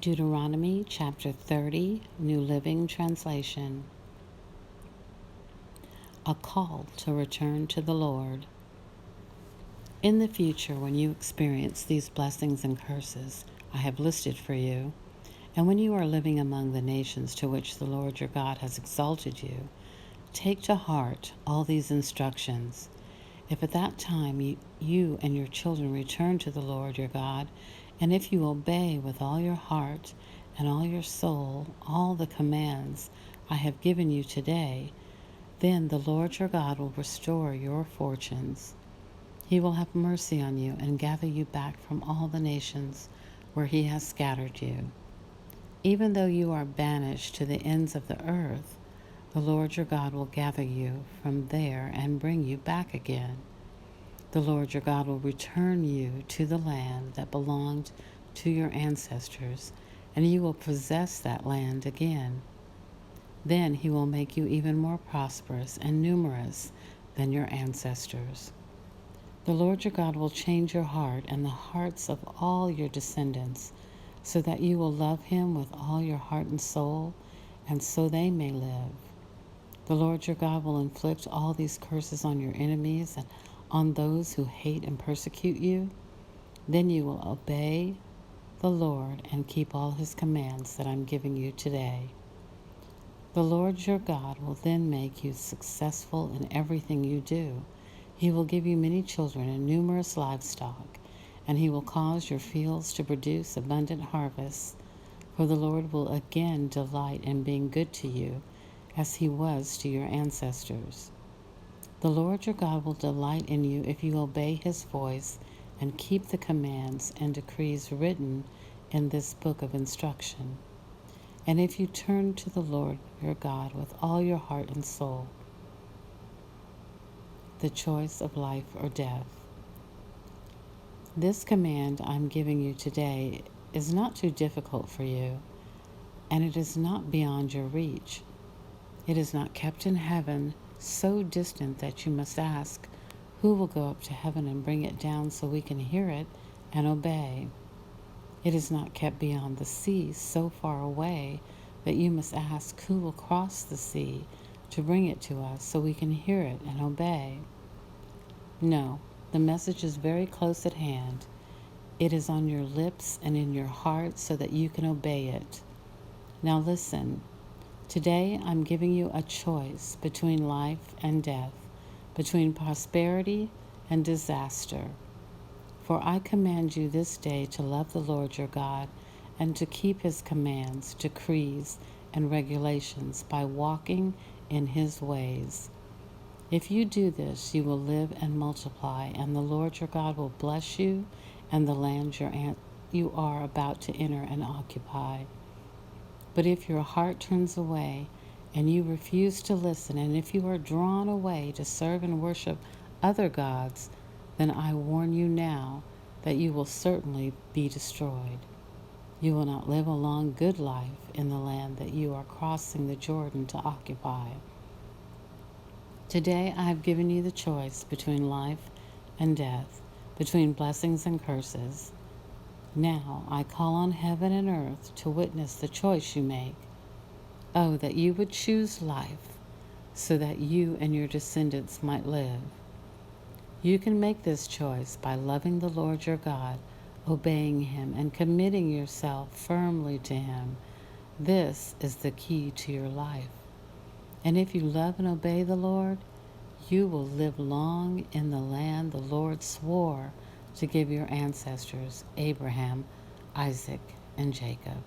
Deuteronomy chapter 30, New Living Translation. A call to return to the Lord. In the future, when you experience these blessings and curses I have listed for you, and when you are living among the nations to which the Lord your God has exalted you, take to heart all these instructions. If at that time you and your children return to the Lord your God, and if you obey with all your heart and all your soul all the commands I have given you today, then the Lord your God will restore your fortunes. He will have mercy on you and gather you back from all the nations where he has scattered you. Even though you are banished to the ends of the earth, the Lord your God will gather you from there and bring you back again. The Lord your God will return you to the land that belonged to your ancestors, and you will possess that land again. Then he will make you even more prosperous and numerous than your ancestors. The Lord your God will change your heart and the hearts of all your descendants, so that you will love him with all your heart and soul, and so they may live. The Lord your God will inflict all these curses on your enemies and on those who hate and persecute you. Then you will obey the Lord and keep all his commands that I'm giving you today. The Lord your God will then make you successful in everything you do. He will give you many children and numerous livestock, and he will cause your fields to produce abundant harvests. For the Lord will again delight in being good to you, as he was to your ancestors. The Lord your God will delight in you if you obey his voice and keep the commands and decrees written in this book of instruction. And if you turn to the Lord your God with all your heart and soul, the choice of life or death. This command I'm giving you today is not too difficult for you, and it is not beyond your reach. It is not kept in heaven, so distant that you must ask, who will go up to heaven and bring it down so we can hear it and obey? It is not kept beyond the sea, so far away that you must ask, who will cross the sea to bring it to us so we can hear it and obey? No, the message is very close at hand. It is on your lips and in your heart so that you can obey it. Now listen. Today I'm giving you a choice between life and death, between prosperity and disaster. For I command you this day to love the Lord your God and to keep his commands, decrees, and regulations by walking in his ways. If you do this, you will live and multiply, and the Lord your God will bless you and the land you are about to enter and occupy. But if your heart turns away and you refuse to listen, and if you are drawn away to serve and worship other gods, then I warn you now that you will certainly be destroyed. You will not live a long, good life in the land that you are crossing the Jordan to occupy. Today I have given you the choice between life and death, between blessings and curses. Now I call on heaven and earth to witness the choice you make. Oh, that you would choose life, so that you and your descendants might live. You can make this choice by loving the Lord your God, obeying him, and committing yourself firmly to him. This is the key to your life. And if you love and obey the Lord, you will live long in the land the Lord swore to give your ancestors, Abraham, Isaac, and Jacob.